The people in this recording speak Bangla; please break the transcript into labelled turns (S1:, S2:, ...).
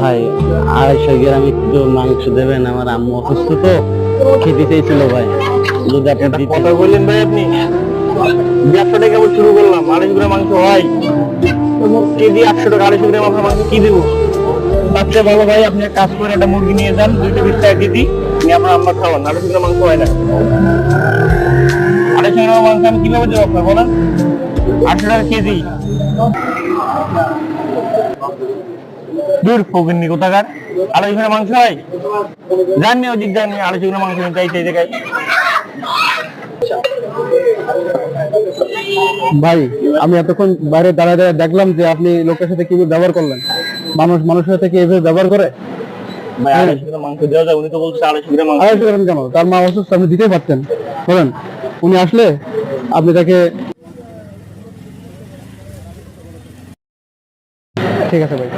S1: ভাই 250 গ্রাম একটু মাংস দেবেন, আমার আম্মু অসুস্থ তো, খেতে চাইছিল ভাই, যদি আপনি
S2: এটা
S1: দিতেন।
S2: কথা বললেন ভাই আপনি? 150 টাকা আবার শুরু করলাম, 250 গ্রাম মাংস হয়? কেজি 800 টাকা, 250 গ্রাম আপনার মাংস কি দেবো? তার চেয়ে ভালো ভাই আপনি এক কাজ করে একটা মুরগি নিয়ে যান, 220 টাকা কেজি, নিয়ে আপনার আম্মা খাওয়ান। 250 গ্রাম মাংস হয় না। 250 গ্রাম মাংস আমি কিভাবে দেবো আপনার বলেন? 800 টাকা কেজি। দূর ফকিন্নি কোথাকার, 250 গ্রাম মাংস হয়? জানি ওদিক জানি 250 গ্রাম মাংস চাই চাই দেখাই।
S3: ভাই, আমি এতক্ষণ বাইরে দাঁড়ায় দাঁড়ায় দেখলাম যে আপনি লোকের সাথে কিভাবে ব্যবহার করলেন। মানুষ মানুষের সাথে কি এভাবে ব্যবহার করে?
S2: ভাই 250 গ্রাম মাংস দেওয়া যায়? উনি তো বলছে 250 গ্রাম মাংস।
S3: 250 গ্রাম কেন? তার মা অসুস্থ, আপনি দিতেই পারতেন। বলেন, উনি আসলে আপনি তাকে, ঠিক আছে ভাই।